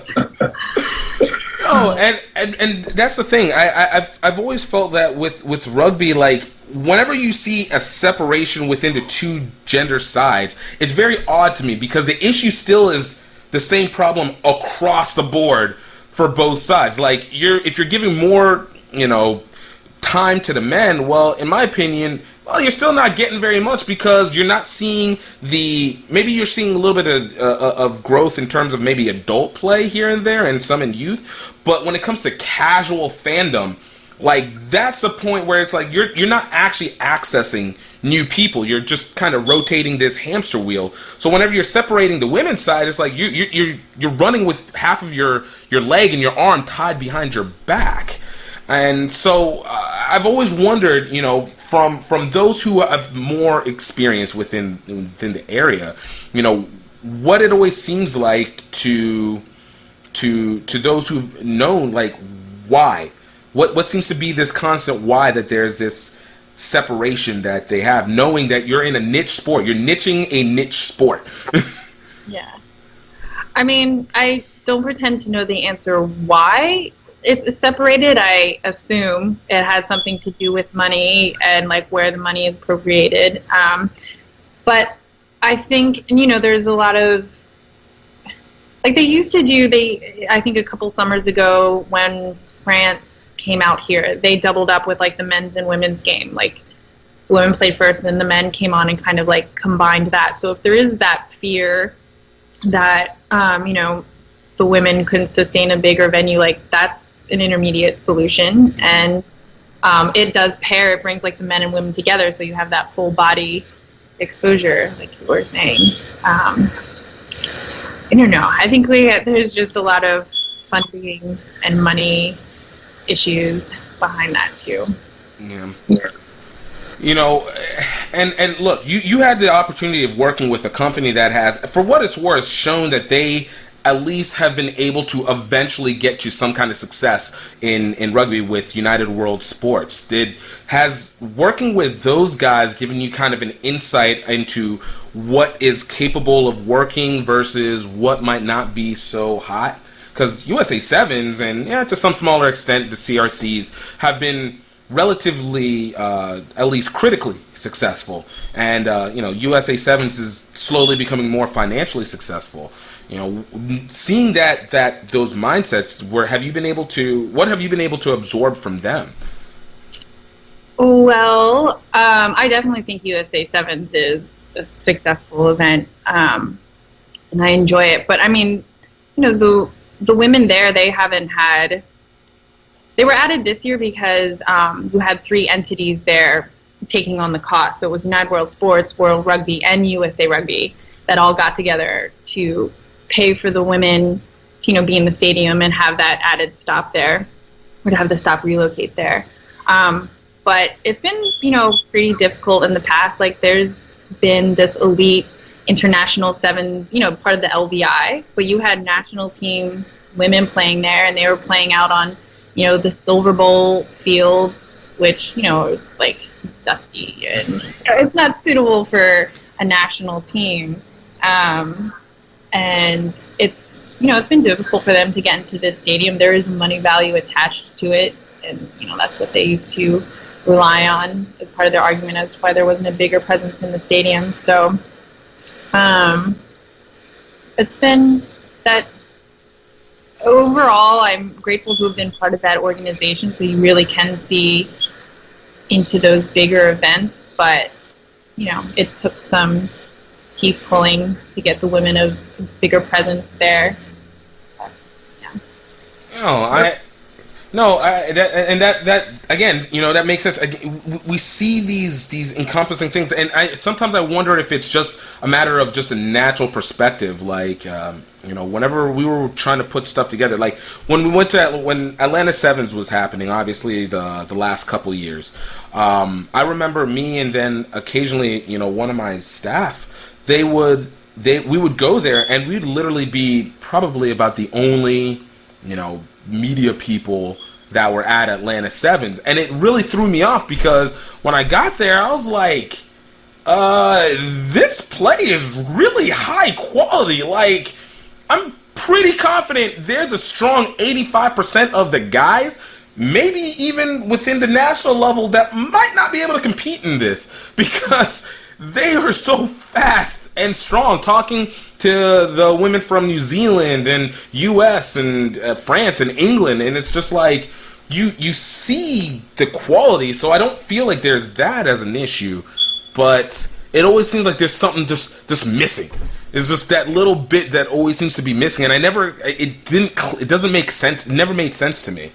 Oh, and that's the thing. I've always felt that with rugby, like whenever you see a separation within the 2 gender sides, it's very odd to me because the issue still is the same problem across the board for both sides. Like if you're giving more, time to the men, well, in my opinion, well, you're still not getting very much because you're not seeing maybe you're seeing a little bit of growth in terms of maybe adult play here and there and some in youth. But when it comes to casual fandom, like that's the point where it's like you're not actually accessing new people. You're just kind of rotating this hamster wheel. So whenever you're separating the women's side, it's like you're running with half of your leg and your arm tied behind your back. And so I've always wondered, from those who have more experience within the area, what it always seems like to those who've known, like why, what seems to be this constant why that there's this separation that they have, knowing that you're in a niche sport, you're niching a niche sport. Yeah, I mean, I don't pretend to know the answer why it's separated. I assume it has something to do with money and like where the money is appropriated. But I think, there's a lot of, like they used to do, I think a couple summers ago when France came out here, they doubled up with like the men's and women's game. Like the women played first and then the men came on and kind of like combined that. So if there is that fear that, the women couldn't sustain a bigger venue, like that's an intermediate solution. And it does pair, it brings like the men and women together, so you have that full body exposure, like you were saying. I don't know. I think there's just a lot of funding and money issues behind that too. Yeah. And look, you had the opportunity of working with a company that has, for what it's worth, shown that they at least have been able to eventually get to some kind of success in rugby with United World Sports. Has working with those guys given you kind of an insight into what is capable of working versus what might not be so hot? Because USA Sevens and to some smaller extent the CRCs have been relatively, at least critically successful, and USA Sevens is slowly becoming more financially successful. Seeing that those mindsets, what have you been able to absorb from them? Well, I definitely think USA Sevens is a successful event, and I enjoy it. But I mean, the women there, they were added this year because you had 3 entities there taking on the cost. So it was United World Sports, World Rugby, and USA Rugby that all got together to pay for the women to, be in the stadium and have that added stop there, or to have the stop relocate there. But it's been, pretty difficult in the past. Like there's been this elite international sevens, part of the LVI, but you had national team women playing there, and they were playing out on, the Silver Bowl fields, which, it's like dusty and it's not suitable for a national team. And it's, it's been difficult for them to get into this stadium. There is money value attached to it, and, that's what they used to rely on as part of their argument as to why there wasn't a bigger presence in the stadium. So it's been that overall, I'm grateful to have been part of that organization, so you really can see into those bigger events, but, it took some teeth pulling to get the women a bigger presence there. That again, that makes sense. We see these encompassing things, and sometimes I wonder if it's just a matter of just a natural perspective. Like, whenever we were trying to put stuff together, like when we went to when Atlanta Sevens was happening, obviously the last couple years, I remember me and then occasionally, one of my staff, we would go there and we'd literally be probably about the only, media people that were at Atlanta Sevens, and it really threw me off because when I got there, I was like, this play is really high quality. Like, I'm pretty confident there's a strong 85% of the guys, maybe even within the national level, that might not be able to compete in this because they are so fast and strong. Talking to the women from New Zealand and US and France and England, and it's just like you see the quality, so I don't feel like there's that as an issue, but it always seems like there's something just missing. It's just that little bit that always seems to be missing, and it doesn't make sense. It never made sense to me.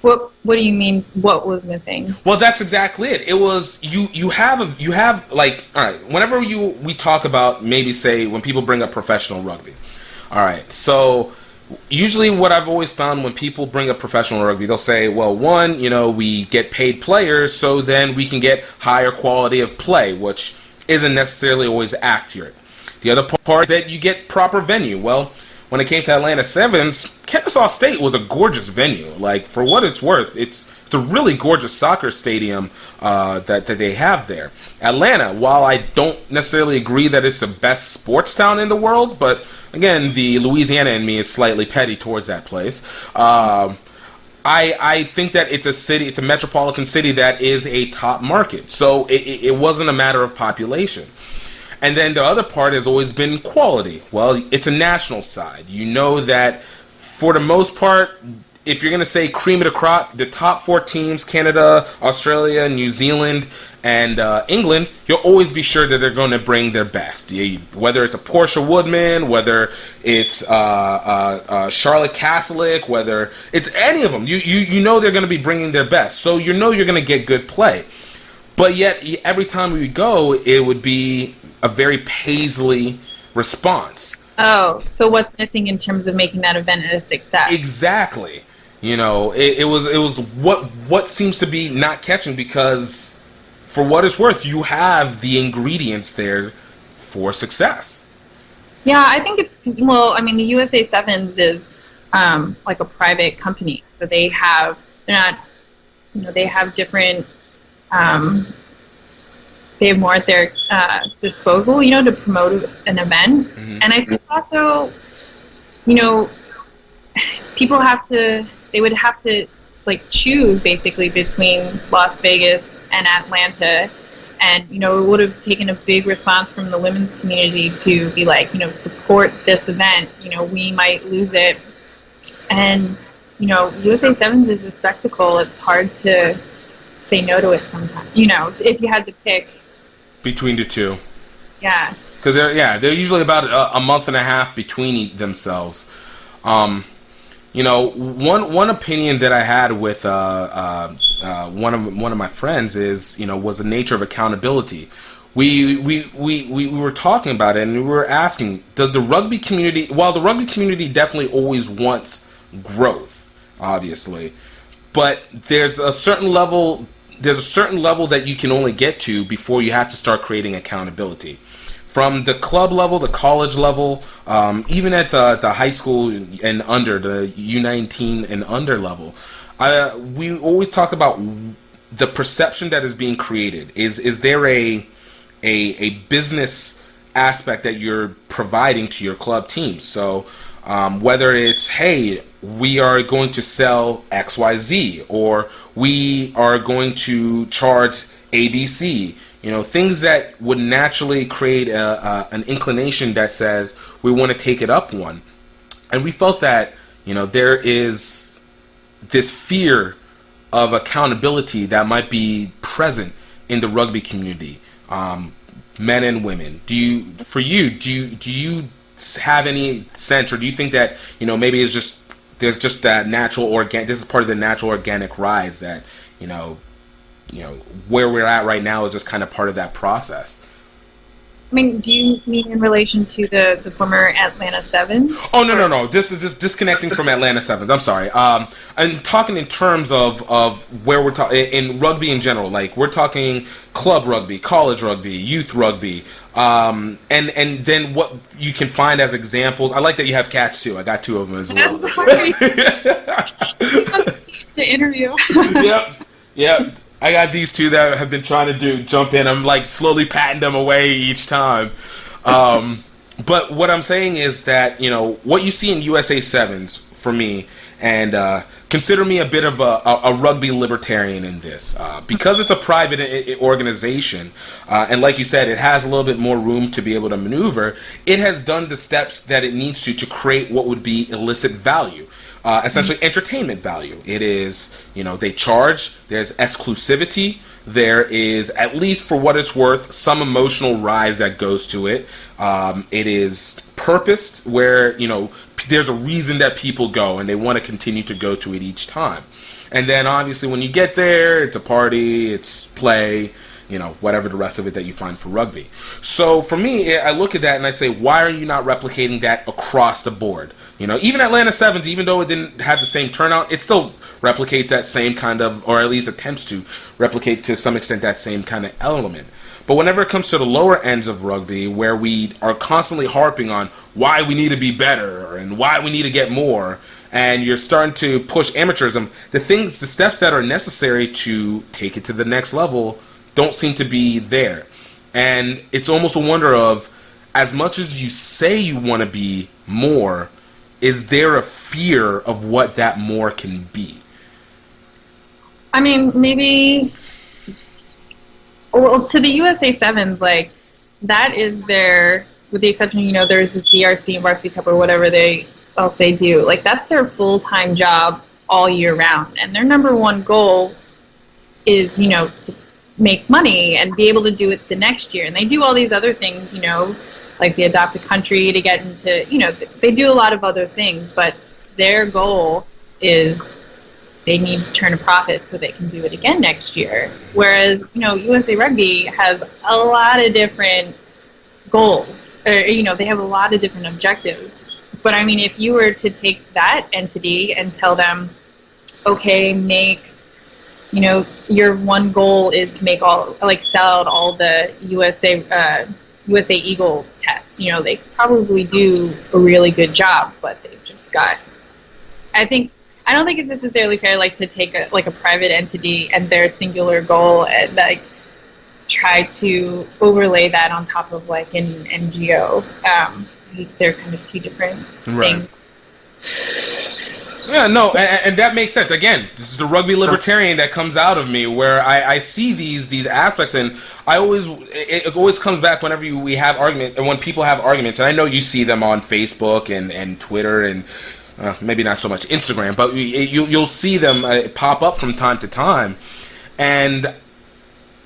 What do you mean? What was missing? Well, that's exactly it. It was you have like, all right. Whenever we talk about, maybe say when people bring up professional rugby, all right. So usually what I've always found when people bring up professional rugby, they'll say, well, one, we get paid players, so then we can get higher quality of play, which isn't necessarily always accurate. The other part is that you get proper venue. Well, when it came to Atlanta Sevens, Kennesaw State was a gorgeous venue. Like, for what it's worth, it's a really gorgeous soccer stadium that they have there. Atlanta, while I don't necessarily agree that it's the best sports town in the world, but again, the Louisiana in me is slightly petty towards that place. I think that it's a metropolitan city that is a top market. So it wasn't a matter of population. And then the other part has always been quality. Well, it's a national side. You know that for the most part, if you're going to say cream of the crop, the top 4 teams, Canada, Australia, New Zealand, and England, you'll always be sure that they're going to bring their best. Whether it's a Portia Woodman, whether it's Charlotte Caslick, whether it's any of them, you know they're going to be bringing their best. So you know you're going to get good play. But yet, every time we would go, it would be a very Paisley response. Oh, so what's missing in terms of making that event a success? Exactly. It was what seems to be not catching, because for what it's worth, you have the ingredients there for success. Yeah, I think it's because, the USA Sevens is like a private company, so they have different. They have more at their disposal, to promote an event. Mm-hmm. And I think also, people would have to choose basically between Las Vegas and Atlanta. And, it would have taken a big response from the women's community to be support this event. We might lose it. And, USA Sevens is a spectacle. It's hard to say no to it sometimes, if you had to pick between the two. Yeah. Because they're usually about a month and a half between themselves. One opinion that I had with one of my friends is, was the nature of accountability. We were talking about it, and we were asking, does the rugby community, while the rugby community definitely always wants growth, obviously, but there's a certain level that you can only get to before you have to start creating accountability. From the club level, the college level, even at the high school and under, the U19 and under level, we always talk about the perception that is being created. Is there a business aspect that you're providing to your club teams? So whether it's, hey, we are going to sell XYZ, or we are going to charge ABC, things that would naturally create an inclination that says we want to take it up one. And we felt that, there is this fear of accountability that might be present in the rugby community, men and women. Do you have any sense, or do you think that, maybe there's just that natural this is part of the natural organic rise that, where we're at right now is just kind of part of that process? Do you mean in relation to the former Atlanta Sevens? Oh, no. This is just disconnecting from Atlanta Sevens. I'm sorry. I'm talking in terms of where we're talking, in rugby in general. Like, we're talking club rugby, college rugby, youth rugby, and then what you can find as examples. I like that you have cats, too. I got 2 of them as well. the interview. Yep. I got these two that have been trying to jump in. I'm like slowly patting them away each time. But what I'm saying is that, what you see in USA Sevens for me, and consider me a bit of a rugby libertarian in this, because it's a private organization, and like you said, it has a little bit more room to be able to maneuver. It has done the steps that it needs to create what would be illicit value. Essentially entertainment value. It is, they charge, there's exclusivity, there is, at least for what it's worth, some emotional rise that goes to it. It is purposed where, there's a reason that people go and they want to continue to go to it each time. And then obviously when you get there, it's a party, it's play, whatever the rest of it that you find for rugby. So for me, I look at that and I say, why are you not replicating that across the board? Even Atlanta Sevens, even though it didn't have the same turnout, it still replicates that same kind of, or at least attempts to replicate to some extent that same kind of element. But whenever it comes to the lower ends of rugby, where we are constantly harping on why we need to be better and why we need to get more, and you're starting to push amateurism, the steps that are necessary to take it to the next level don't seem to be there. And it's almost a wonder of, as much as you say you want to be more, is there a fear of what that more can be? I mean, maybe, well, to the USA Sevens, like, that is their, with the exception, there's the CRC and Varsity Cup or whatever else they do. Like, that's their full-time job all year round. And their number one goal is, to make money and be able to do it the next year. And they do all these other things, like the adopt a country to get into, they do a lot of other things, but their goal is they need to turn a profit so they can do it again next year. Whereas, USA Rugby has a lot of different goals, or, they have a lot of different objectives. But I mean, if you were to take that entity and tell them, okay, your one goal is to make sell out all the USA Eagle tests. They probably do a really good job, but they've just got, I don't think it's necessarily fair, to take a private entity and their singular goal and try to overlay that on top of an NGO. They're kind of two different things. Yeah, no, and that makes sense. Again, this is the rugby libertarian that comes out of me, where I see these aspects, and it always comes back whenever we have argument, and when people have arguments, and I know you see them on Facebook and Twitter and maybe not so much Instagram, but you'll see them pop up from time to time, and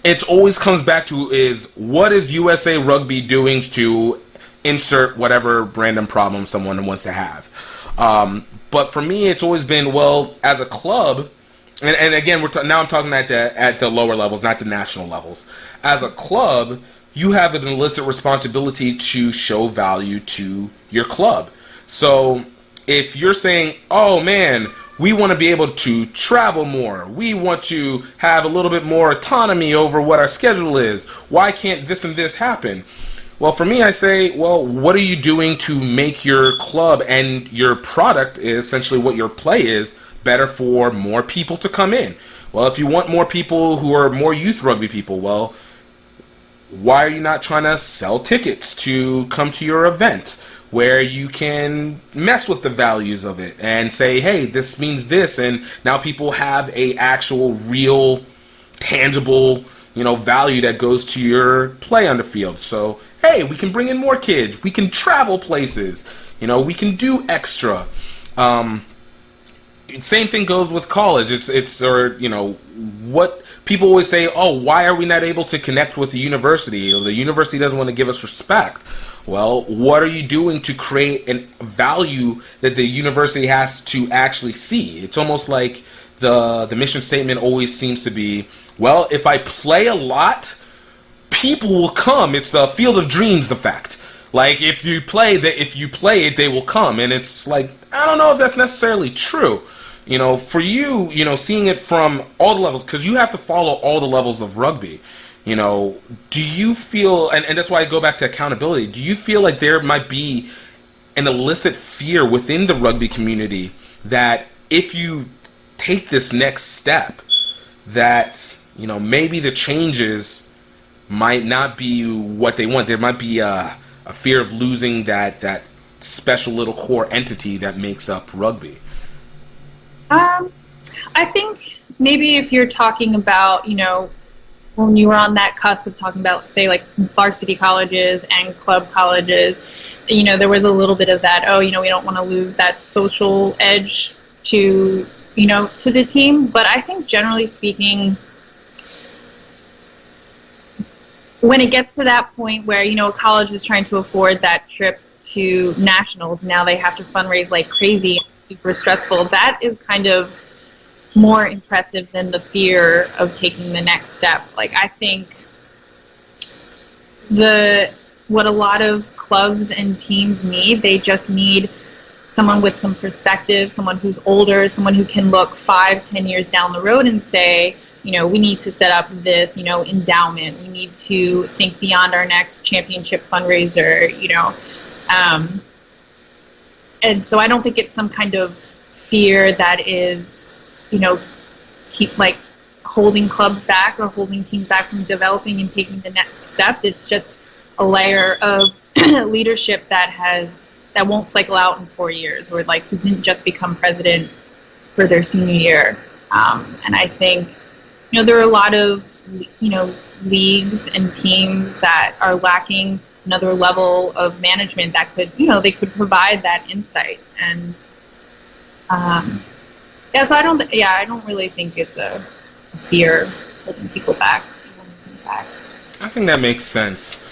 it always comes back to is, what is USA Rugby doing to insert whatever random problem someone wants to have? But for me, it's always been, well, as a club, and again, now I'm talking at the lower levels, not the national levels. As a club, you have an illicit responsibility to show value to your club. So if you're saying, oh man, we want to be able to travel more, we want to have a little bit more autonomy over what our schedule is, why can't this and this happen? Well, for me, I say, well, what are you doing to make your club and your product, essentially what your play is, better for more people to come in? Well, if you want more people who are more youth rugby people, well, why are you not trying to sell tickets to come to your event where you can mess with the values of it and say, hey, this means this, and now people have a actual, real, tangible, value that goes to your play on the field. So, hey, we can bring in more kids. We can travel places. We can do extra. Same thing goes with college. What people always say, oh, why are we not able to connect with the university? The university doesn't want to give us respect. Well, what are you doing to create a value that the university has to actually see? It's almost like the mission statement always seems to be, well, if I play a lot, people will come. It's the Field of Dreams effect. Like, if you play it, they will come. And it's like, I don't know if that's necessarily true. For you, seeing it from all the levels, because you have to follow all the levels of rugby. Do you feel, and that's why I go back to accountability, do you feel like there might be an illicit fear within the rugby community that if you take this next step that, you know, maybe the changes might not be what they want. There might be a fear of losing that special little core entity that makes up rugby. I think maybe if you're talking about, you know, when you were on that cusp of talking about, say, like varsity colleges and club colleges, you know, there was a little bit of that, oh, you know, we don't want to lose that social edge to, you know, to the team. But I think generally speaking, when it gets to that point where, you know, a college is trying to afford that trip to nationals, now they have to fundraise like crazy, super stressful, that is kind of more impressive than the fear of taking the next step. Like, I think what a lot of clubs and teams need, they just need someone with some perspective, someone who's older, someone who can look 5-10 years down the road and say, you know, we need to set up this, you know, endowment. We need to think beyond our next championship fundraiser, you know. And so I don't think it's some kind of fear that is, you know, keep like holding clubs back or holding teams back from developing and taking the next step. It's just a layer of leadership that won't cycle out in 4 years, or like who didn't just become president for their senior year. And I think, you know, there are a lot of, you know, leagues and teams that are lacking another level of management that could, you know, they could provide that insight. And so I don't really think it's a fear holding people back. I think that makes sense.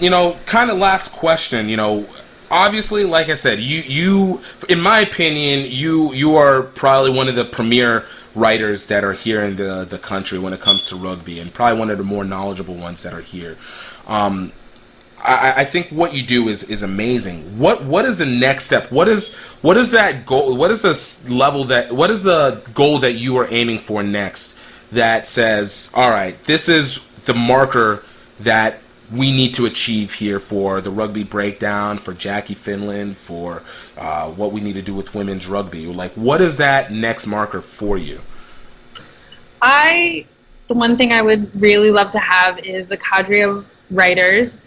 You know, kind of last question, you know, obviously, like I said, you in my opinion, you are probably one of the premier writers that are here in the country when it comes to rugby, and probably one of the more knowledgeable ones that are here. I think what you do is amazing. What is the next step? What is that goal? What is the goal that you are aiming for next that says, all right, this is the marker that we need to achieve here for the rugby breakdown, for Jackie Finlan, for what we need to do with women's rugby? Like, what is that next marker for you? The one thing I would really love to have is a cadre of writers,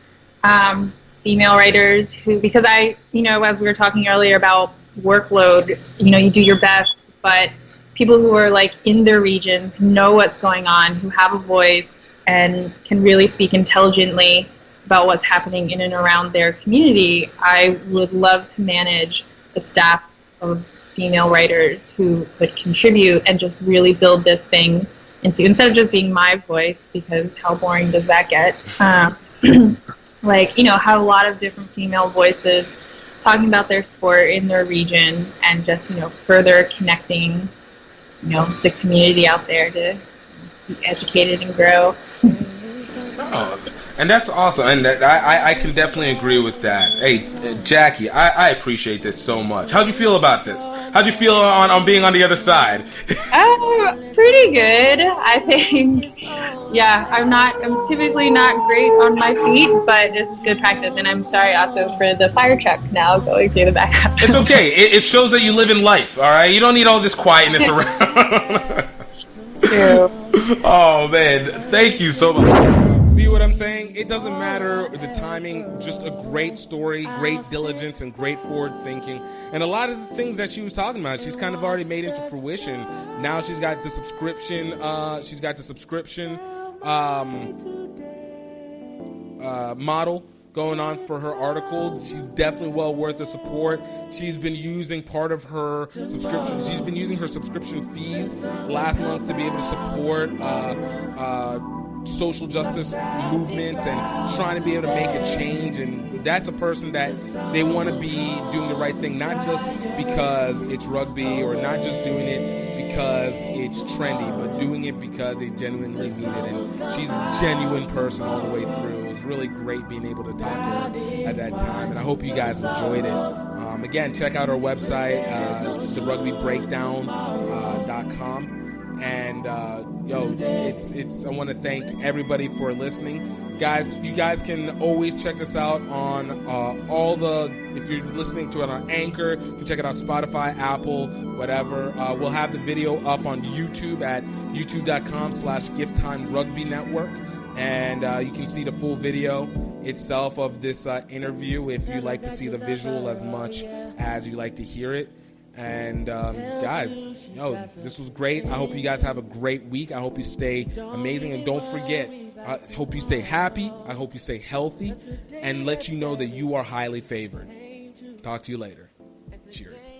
female writers who, because you know, as we were talking earlier about workload, you know, you do your best, but people who are like in their regions, who know what's going on, who have a voice and can really speak intelligently about what's happening in and around their community. I would love to manage a staff of female writers who could contribute and just really build this thing into, instead of just being my voice, because how boring does that get? Like, you know, have a lot of different female voices talking about their sport in their region and just, you know, further connecting, you know, the community out there to be educated and grow. Oh, and that's awesome, and I can definitely agree with that. Hey, Jackie, I appreciate this so much. How'd you feel about this? How'd you feel on being on the other side? Pretty good, I think. Yeah, I'm typically not great on my feet, but this is good practice, and I'm sorry also for the fire trucks now going through the background. It's okay. It shows that you live in life, all right? You don't need all this quietness around. True. Oh, man. Thank you so much. See what I'm saying? It doesn't matter the timing, just a great story, great diligence, and great forward thinking. And a lot of the things that she was talking about, she's kind of already made into fruition. Now she's got the subscription, model going on for her articles. She's definitely well worth the support. She's been using part of her subscription. She's been using her subscription fees last month to be able to support social justice movements and trying to be able to make a change. And that's a person that they want to be doing the right thing, not just because it's rugby or not just doing it because it's trendy, but doing it because they genuinely mean it. And she's a genuine person all the way through. It was really great being able to talk to her at that time, and I hope you guys enjoyed it. Again, check out our website, therugbybreakdown.com. And it's I want to thank everybody for listening, guys. You guys can always check us out on if you're listening to it on Anchor, you can check it out Spotify, Apple, whatever. We'll have the video up on YouTube at youtube.com/GiftTime Rugby Network, and you can see the full video itself of this interview if you like to see the visual as much as you like to hear it. And guys, this was great. I hope you guys have a great week. I hope you stay amazing, and don't forget, I hope you stay happy. I hope you stay healthy, and let you know that you are highly favored. Talk to you later. Cheers.